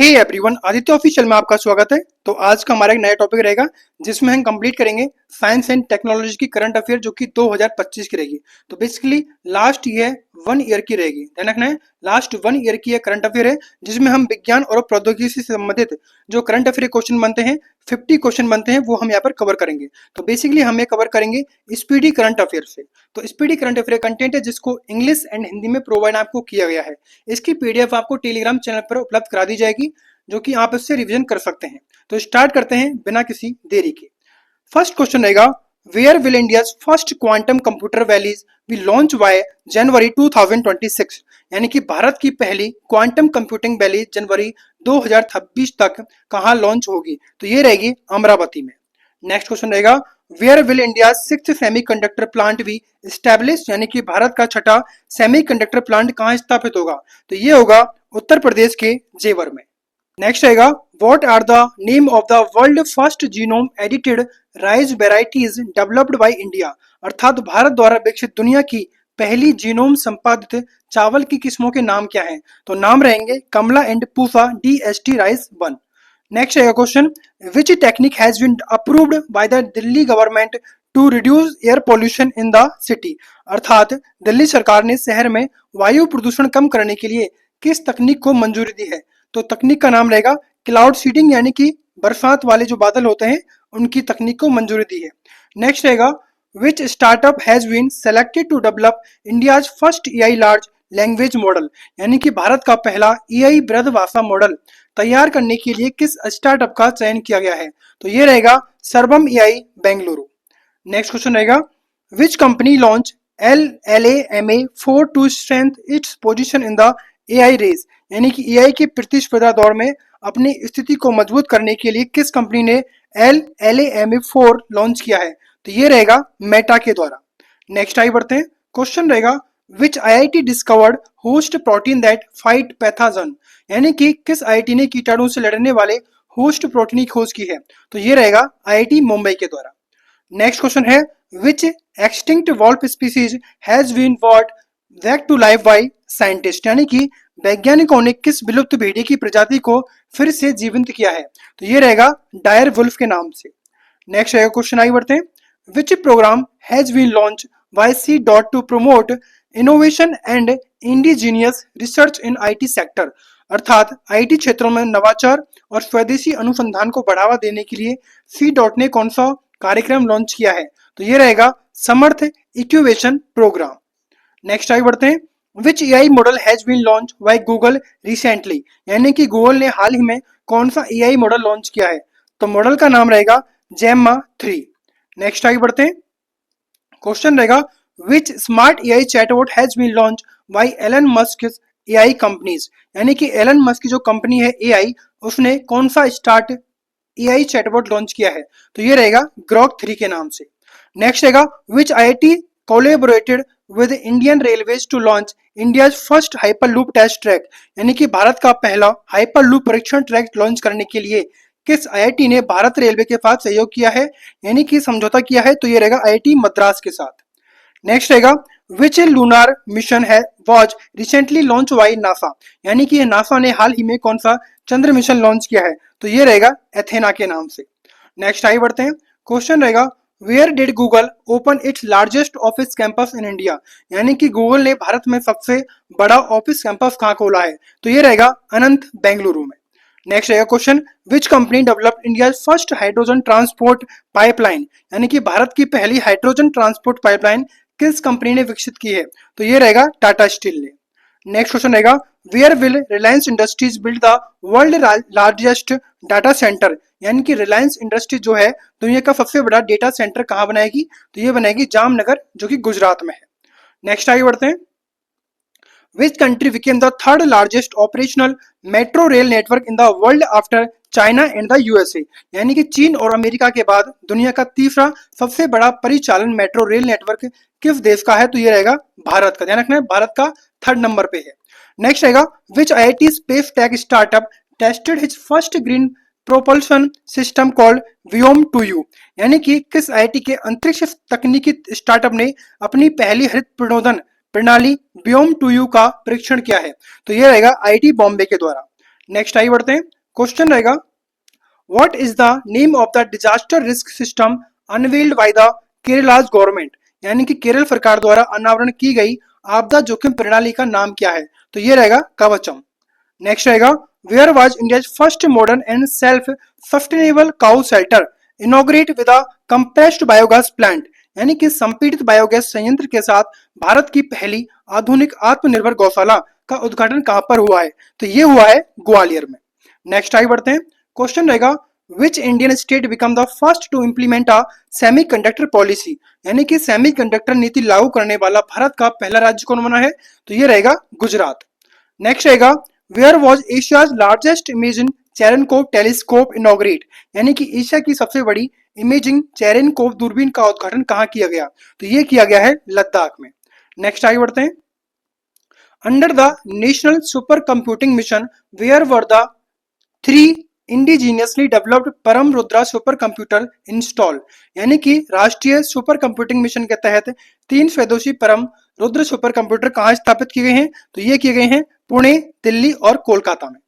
Hey everyone, Aditya official में आपका स्वागत है। तो आज का हमारा एक नया टॉपिक रहेगा जिसमें हम कंप्लीट करेंगे साइंस एंड टेक्नोलॉजी की करंट अफेयर जो कि 2025 की रहेगी। तो बेसिकली लास्ट ईयर 1 ईयर की रहेगी। ध्यान रखना है, लास्ट 1 ईयर की करंट अफेयर है जिसमें हम विज्ञान और प्रौद्योगिकी से संबंधित जो करंट अफेयर क्वेश्चन बनते हैं 50 क्वेश्चन बनते हैं वो हम यहाँ पर कवर करेंगे। तो बेसिकली हम ये कवर करेंगे स्पीडी करंट अफेयर से। तो स्पीडी करंट अफेयर कंटेंट है जिसको इंग्लिश एंड हिंदी में प्रोवाइड आपको किया गया है। इसकी पीडीएफ आपको टेलीग्राम चैनल पर उपलब्ध करा दी जाएगी जो कि आप इससे रिवीजन कर सकते हैं। तो स्टार्ट करते हैं बिना किसी देरी के। फर्स्ट क्वेश्चन रहेगा, where will India's first quantum computer valleys be launch by January 2026। यानी कि भारत की पहली क्वांटम कंप्यूटिंग वैली जनवरी 2026 तक कहां लॉन्च होगी? तो ये रहेगी अमरावती में। नेक्स्ट क्वेश्चन रहेगा, where will India sixth semiconductor plant be establish. यानी कि भारत का छठा सेमीकंडक्टर प्लांट कहां स्थापित होगा? तो ये होगा उत्तर प्रदेश के जेवर में। नेक्स्ट रहेगा, what are the name of the world first genome edited rice varieties developed by India. अर्थात भारत द्वारा विकसित दुनिया की पहली जीनोम संपादित चावल की किस्मों के नाम क्या हैं? तो नाम रहेंगे Kamala and Pusa DST rice 1। Next रहेगा question, which technique has been approved by the Delhi government to reduce air pollution in the city. अर्थात दिल्ली सरकार ने शहर में वायु प्रदूषण कम करने के लिए किस तकनीक को मंजूरी दी है? तो तकनीक का नाम रहेगा क्लाउड सीडिंग, यानी कि बरसात वाले जो बादल होते हैं उनकी तकनीक को मंजूरी दी है। नेक्स्ट रहेगा, which startup has been selected to develop India's first AI large language model. यानी कि भारत का पहला AI वृहद भाषा मॉडल तैयार करने के लिए किस स्टार्टअप का चयन किया गया है? तो ये रहेगा सर्वम AI बेंगलुरु। नेक्स्ट क्वेश्चन रहेगा, which company launch LLAMA4 to strength its position in the AI race. यानी कि AI की प्रतिस्पर्धा दौर में अपनी स्थिति को मजबूत करने के लिए किस कंपनी ने LLAMA4 लॉन्च किया है? तो ये रहेगा मेटा के द्वारा। नेक्स्ट आगे बढ़ते हैं। क्वेश्चन रहेगा, which IIT discovered host protein that fight pathogen. यानी कि किस IIT ने कीटाणु से लड़ने वाले होस्ट प्रोटीन की खोज की है? तो ये रहेगा IIT मुंबई के द्वारा। नेक्स्ट क्वेश्चन है, which extinct wolf species has been bought back to life by scientist. यानी कि वैज्ञानिकों ने किस विलुप्त भेड़िए की प्रजाति को फिर से जीवंत किया है? तो ये रहेगा डायर वुल्फ के नाम से। नेक्स्ट रहेगा क्वेश्चन आगे बढ़ते हैं, which program has been launch by C dot to promote innovation and indigenous research in IT sector. अर्थात IT क्षेत्रों में नवाचार और स्वदेशी अनुसंधान को बढ़ावा देने के लिए सी डॉट ने कौन सा कार्यक्रम लॉन्च किया है? तो ये रहेगा समर्थ इक्यूवेशन प्रोग्राम। नेक्स्ट आगे बढ़ते हैं, which AI model has been launch by Google recently. यानी कि गूगल ने हाल ही में कौन सा AI मॉडल लॉन्च किया है? तो मॉडल का नाम रहेगा जेम्मा 3। नेक्स्ट आगे बढ़ते हैं। क्वेश्चन रहेगा, which smart AI chatbot has been launch by Elon Musk AI companies. यानी कि एलन मस्क की जो कंपनी है AI, उसने कौन सा स्टार्ट AI चैटबॉट लॉन्च किया है? तो ये रहेगा ग्रॉक 3 के नाम से। नेक्स्ट रहेगा, which IIT collaborated with Indian railways to launch India's first hyperloop test track. यानी कि भारत का पहला हाइपरलूप परीक्षण ट्रैक लॉन्च करने के लिए किस IIT ने भारत रेलवे के साथ सहयोग किया है, यानी कि समझौता किया है? तो ये रहेगा IIT मद्रास के साथ। नेक्स्ट रहेगा, विच लूनार मिशन है was recently launch by NASA. यानी कि नासा ने हाल ही में कौन सा चंद्र मिशन लॉन्च किया है? तो ये रहेगा एथेना के नाम से। नेक्स्ट आगे बढ़ते हैं। क्वेश्चन रहेगा, where did Google open its largest office campus in India. यानी कि गूगल ने भारत में सबसे बड़ा ऑफिस कैंपस कहाँ खोला है? तो ये रहेगा अनंत बेंगलुरु में। नेक्स्ट रहेगा question, which company developed India first hydrogen transport pipeline. यानी कि भारत की पहली हाइड्रोजन ट्रांसपोर्ट पाइपलाइन किस कंपनी ने विकसित की है? तो ये रहेगा टाटा स्टील ने। नेक्स्ट क्वेश्चन रहेगा, where will Reliance Industries build the world largest data centre. यानी कि रिलायंस इंडस्ट्रीज जो है दुनिया का सबसे बड़ा डेटा सेंटर कहाँ बनाएगी? तो ये बनाएगी जामनगर जो कि गुजरात में है। नेक्स्ट आगे बढ़ते हैं। Which country became the third largest operational metro rail network in the world after China and the USA। यानी कि चीन और अमेरिका के बाद दुनिया का तीसरा सबसे बड़ा परिचालन मेट्रो रेल नेटवर्क किस देश का है? तो ये रहेगा भारत का। ध्यान रखना है, भारत का 3rd नंबर पे है। नेक्स्ट रहेगा, which IIT space tech startup tested his first green propulsion system called Vyom 2U। यानी कि किस IIT के अंतरिक्ष तकनीकी स्टार्टअप ने अपनी पहली हरित प्रणोदन प्रणाली व्योम 2U का परीक्षण किया है? तो यह रहेगा IIT बॉम्बे के द्वारा। नेक्स्ट आइए बढ़ते हैं। क्वेश्चन रहेगा what is the name of the disaster risk system unveiled by the Kerala's government, यानी कि केरल सरकार द्वारा अनावरण की गई आपदा जोखिम प्रणाली का नाम क्या है? तो ये रहेगा कवचम। नेक्स्ट रहेगा where was India first modern and self sustainable cow shelter inaugurate with a compressed biogas plant, यानी कि संपीड़ित बायोगैस संयंत्र के साथ भारत की पहली आधुनिक आत्मनिर्भर गौशाला का उद्घाटन कहां पर हुआ है? तो ये हुआ है ग्वालियर में। नेक्स्ट आगे बढ़ते हैं। क्वेश्चन रहेगा which Indian state become the first to implement a semiconductor policy, यानी कि सेमीकंडक्टर नीति लागू करने वाला भारत का पहला राज्य कौन बना है? तो ये रहेगा गुजरात। नेक्स्ट रहेगा where was Asia's largest imaging Cherenkov telescope inaugurate, यानी कि एशिया की सबसे बड़ी इमेजिंग चेरेनकोव दूरबीन का उद्घाटन कहाँ किया गया? तो ये किया गया है लद्दाख में। नेक्स्ट आगे बढ़ते हैं। Under the national super computing mission where were the three indigenously developed Param Rudra super computer install, यानी कि राष्ट्रीय सुपर कंप्यूटिंग मिशन के तहत 3 स्वदेशी परम रुद्र सुपर कंप्यूटर कहाँ स्थापित किए गए हैं? तो ये किए गए हैं पुणे, दिल्ली और कोलकाता में।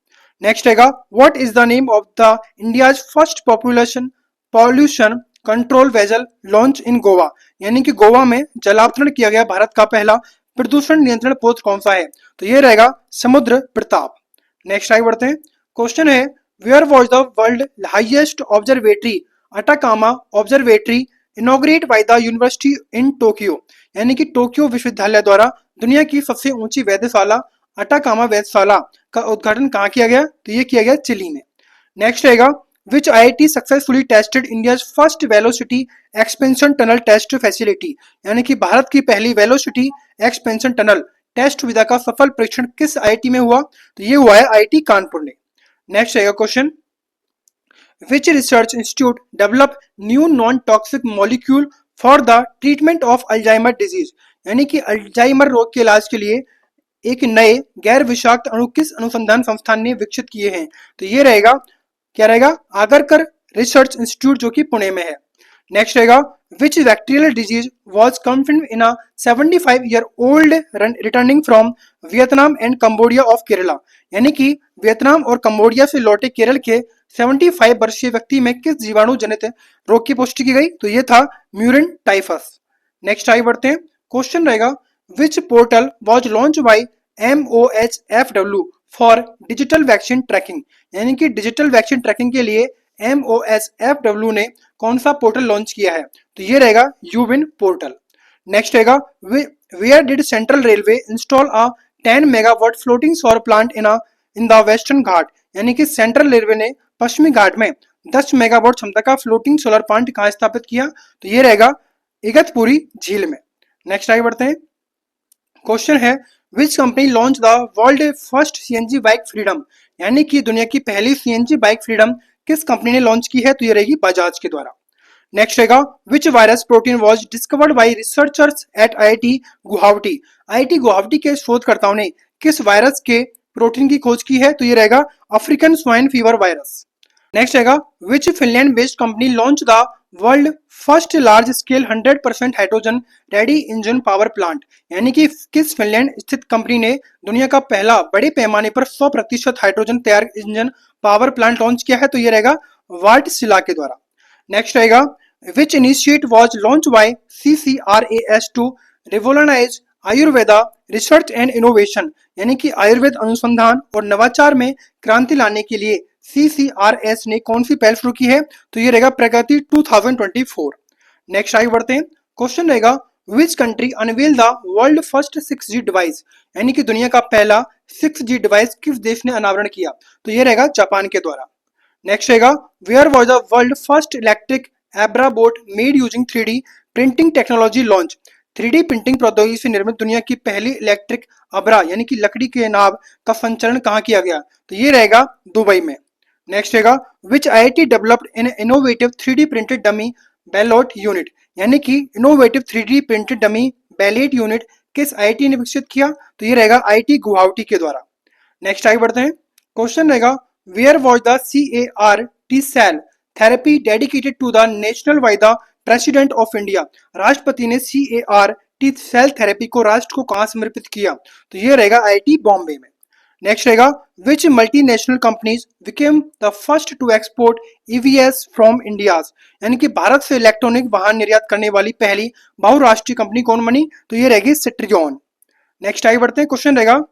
नेक्स्ट रहेगा what is the name of the India's first population pollution control vessel launch in Goa, यानी कि गोवा में जलावतरण किया गया भारत का पहला प्रदूषण नियंत्रण पोत कौन सा है? तो ये रहेगा समुद्र प्रताप। नेक्स्ट आगे बढ़ते हैं। क्वेश्चन है where was the world highest observatory Atacama observatory inaugurate by the university in Tokyo, यानी कि टोक्यो विश्वविद्यालय द्वारा दुनिया की सबसे ऊंची वेधशाला अटाकामा वेधशाला का उद्घाटन कहाँ किया गया? तो ये किया गया चिली में। नेक्स्ट रहेगा which IIT successfully tested India first velocity expansion tunnel test facility, यानी कि भारत की पहली वेलोसिटी एक्सपेंशन टनल टेस्ट सुविधा का सफल परीक्षण किस आईआईटी में हुआ? तो ये हुआ है आईआईटी कानपुर में। नेक्स्ट रहेगा question which research institute develop new non toxic molecule for the treatment of Alzheimer disease, यानी कि अल्जाइमर रोग के इलाज के लिए एक नए गैर विषाक्त अणु किस अनुसंधान संस्थान ने विकसित किए हैं? तो ये रहेगा क्या रहेगा आगरकर रिसर्च इंस्टीट्यूट जो कि पुणे में है। नेक्स्ट रहेगा which bacterial disease was confirmed in a 75-year-old returning from Vietnam and Cambodia of Kerala, यानी कि वियतनाम और कंबोडिया से लौटे केरल के 75 वर्षीय व्यक्ति में किस जीवाणु जनित रोग की पुष्टि की गई? तो ये था म्यूरिन टाइफस। नेक्स्ट आगे बढ़ते हैं। क्वेश्चन रहेगा which portal was launch by MOHFW for digital vaccine tracking, यानी कि डिजिटल वैक्सीन ट्रैकिंग के लिए MOHFW ने कौन सा पोर्टल लॉन्च किया है? तो ये रहेगा यूविन पोर्टल। नेक्स्ट रहेगा where did central railway install a 10 megawatt floating सौर plant in the western Ghat, यानी कि सेंट्रल रेलवे ने पश्चिमी घाट में 10 मेगावाट क्षमता का फ्लोटिंग सोलर प्लांट कहाँ स्थापित किया? तो ये रहेगा इगतपुरी झील में। नेक्स्ट आगे बढ़ते हैं। क्वेश्चन है विच company launch the world first CNG bike freedom, यानी कि दुनिया की पहली सीएनजी बाइक फ्रीडम किस कंपनी ने लॉन्च की है? तो ये रहेगी बजाज के द्वारा। नेक्स्ट रहेगा which virus protein was discovered by researchers at IIT Guwahati, IIT Guwahati के शोधकर्ताओं ने किस वायरस के प्रोटीन की खोज की है? तो ये रहेगा African swine fever virus. Next रहेगा which Finland based company launch the world first large scale 100% hydrogen ready engine power plant, यानी कि किस फिनलैंड स्थित कंपनी ने दुनिया का पहला बड़े पैमाने पर 100% हाइड्रोजन तैयार इंजन पावर प्लांट लॉन्च किया है? तो ये रहेगा वार्टसिला के द्वारा। नेक्स्ट रहेगा which initiate was launch by CCRAS to revolutionise Ayurveda research and innovation, यानी कि आयुर्वेद अनुसंधान और नवाचार में क्रांति लाने के लिए CCRS ने कौन सी पहल शुरू की है? तो ये रहेगा प्रगति 2024। नेक्स्ट आगे बढ़ते हैं। क्वेश्चन रहेगा which country unveil the world first 6G device, यानी कि दुनिया का पहला 6G डिवाइस किस देश ने अनावरण किया? तो ये रहेगा जापान के द्वारा। नेक्स्ट रहेगा where was the world first electric abra boat made using 3D printing technology launch, 3D printing प्रौद्योगिकी से निर्मित दुनिया की पहली इलेक्ट्रिक अब्रा यानी कि लकड़ी के नाव का संचरण कहाँ किया गया? तो ये रहेगा दुबई में। नेक्स्ट रहेगा which IIT developed in innovative 3D printed dummy ballot unit, यानी कि innovative 3D printed dummy ballot unit किस आईआईटी ने विकसित किया? तो ये रहेगा आईआईटी गुवाहाटी के द्वारा। नेक्स्ट आगे बढ़ते हैं। क्वेश्चन रहेगा where was the CAR-T cell therapy dedicated to the national by the president of India, राष्ट्रपति ने CAR-T सेल थेरेपी को राष्ट्र को कहां समर्पित किया? तो ये रहेगा आईआईटी बॉम्बे में। नेक्स्ट रहेगा which multinational companies became the first to export EVs from India, यानी कि भारत से इलेक्ट्रॉनिक वाहन निर्यात करने वाली पहली बहुराष्ट्रीय कंपनी कौन बनी, तो ये रहेगी सिट्रियन। नेक्स्ट आगे बढ़ते हैं, क्वेश्चन रहेगा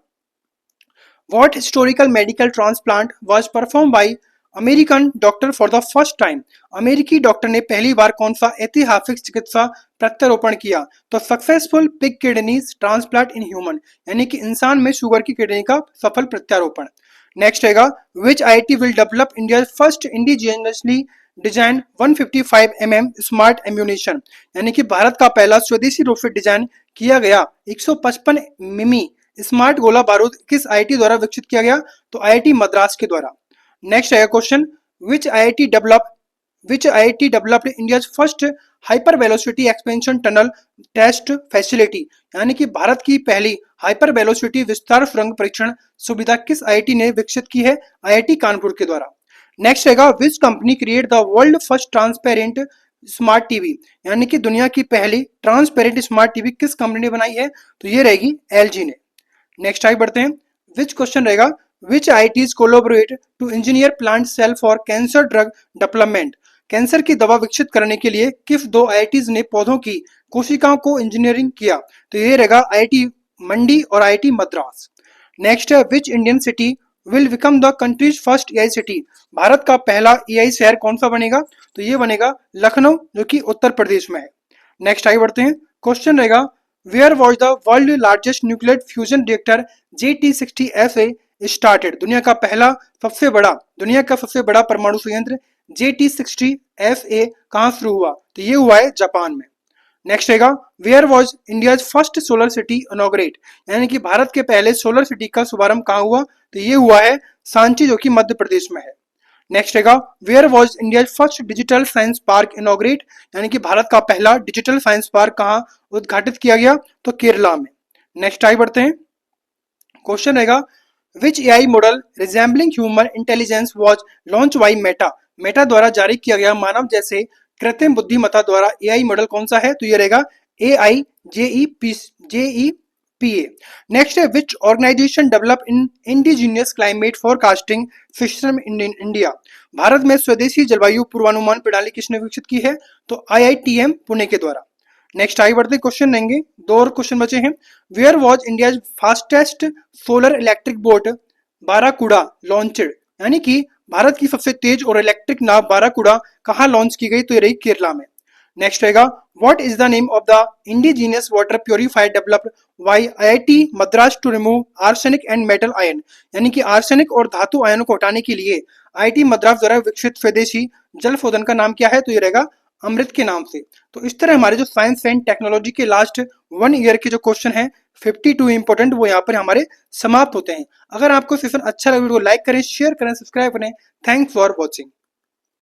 What historical medical transplant was performed by American doctor for the first time, अमेरिकी डॉक्टर ने पहली बार कौन सा ऐतिहासिक चिकित्सा प्रत्यारोपण किया, तो successful pig kidneys transplant in human, यानी कि इंसान में शुगर की किडनी का सफल प्रत्यारोपण। नेक्स्ट रहेगा which IIT will develop India first indigenously design 155 smart ammunition, यानी कि भारत का पहला स्वदेशी रूप से डिजाइन किया गया 155 मिमी स्मार्ट गोला बारूद किस आईआईटी द्वारा विकसित किया गया, तो आईआईटी मद्रास के द्वारा। नेक्स्ट है question which IIT developed India first hyper velocity expansion tunnel test facility, यानी कि भारत की पहली हाइपर वेलोसिटी विस्तार सुरंग परीक्षण सुविधा किस आईआईटी ने विकसित की है, आईआईटी कानपुर के द्वारा। नेक्स्ट हैगा which company create the world first transparent smart TV, यानी कि दुनिया की पहली ट्रांसपेरेंट स्मार्ट टीवी किस कंपनी ने बनाई है, तो ये रहेगी एलजी ने। नेक्स्ट आगे बढ़ते हैं, विच क्वेश्चन रहेगा which IITs collaborate to engineer plant cell for cancer drug development, cancer की दवा विकसित करने के लिए किस दो आईआईटीज ने पौधों की कोशिकाओं को इंजीनियरिंग किया, तो ये रहेगा आईआईटी मंडी और आईआईटी मद्रास। नेक्स्ट है which Indian city will become the countries first AI city, Bharat का पहला एआई शहर कौन सा बनेगा, तो ये बनेगा लखनऊ जो कि उत्तर प्रदेश में है। नेक्स्ट आगे बढ़ते हैं, क्वेश्चन रहेगा where was the world largest nuclear fusion reactor JT60FA started, दुनिया का सबसे बड़ा परमाणु संयंत्र JT60FA कहां शुरू हुआ, तो ये हुआ है जापान में। नेक्स्ट रहेगा where was India first solar city inaugurate, यानी कि भारत के पहले सोलर सिटी का शुभारंभ कहां हुआ, तो ये हुआ है सांची जो कि मध्य प्रदेश में है। नेक्स्ट रहेगा where was India first digital science park inaugurate, यानी कि भारत का पहला डिजिटल साइंस पार्क कहां उद्घाटित किया गया, तो केरला में। नेक्स्ट आगे बढ़ते हैं, क्वेश्चन रहेगा which AI model resembling human intelligence was launch by Meta, Meta द्वारा जारी किया गया मानव जैसे कृत्रिम बुद्धिमत्ता द्वारा एआई मॉडल कौन सा है, तो ये रहेगा AI JEPA। नेक्स्ट है which organisation develop in indigenous climate forecasting system in India, Bharat में स्वदेशी जलवायु पूर्वानुमान प्रणाली किसने विकसित की है, तो IITM पुणे के द्वारा। नेक्स्ट आगे बढ़ते क्वेश्चन लेंगे, दो और क्वेश्चन बचे हैं। Where was India fastest solar electric boat Barracuda launched, यानी कि भारत की सबसे तेज और इलेक्ट्रिक नाव बाराकुडा कहां लॉन्च की गई, तो ये रही केरला में। नेक्स्ट रहेगा what is the name of the indigenous water purifier developed by IIT Madras to remove arsenic and metal ion, यानी कि आर्सेनिक और धातु आयनों को हटाने के लिए आईआईटी मद्रास द्वारा विकसित स्वदेशी जल शोधन का नाम क्या है, तो ये रहेगा अमृत के नाम से। तो इस तरह हमारे जो साइंस एंड टेक्नोलॉजी के लास्ट 1 ईयर के जो क्वेश्चन है 52 इंपॉर्टेंट वो यहाँ पर हमारे समाप्त होते हैं। अगर आपको सेशन अच्छा लगे तो लाइक करें, शेयर करें, सब्सक्राइब करें। Thanks for watching.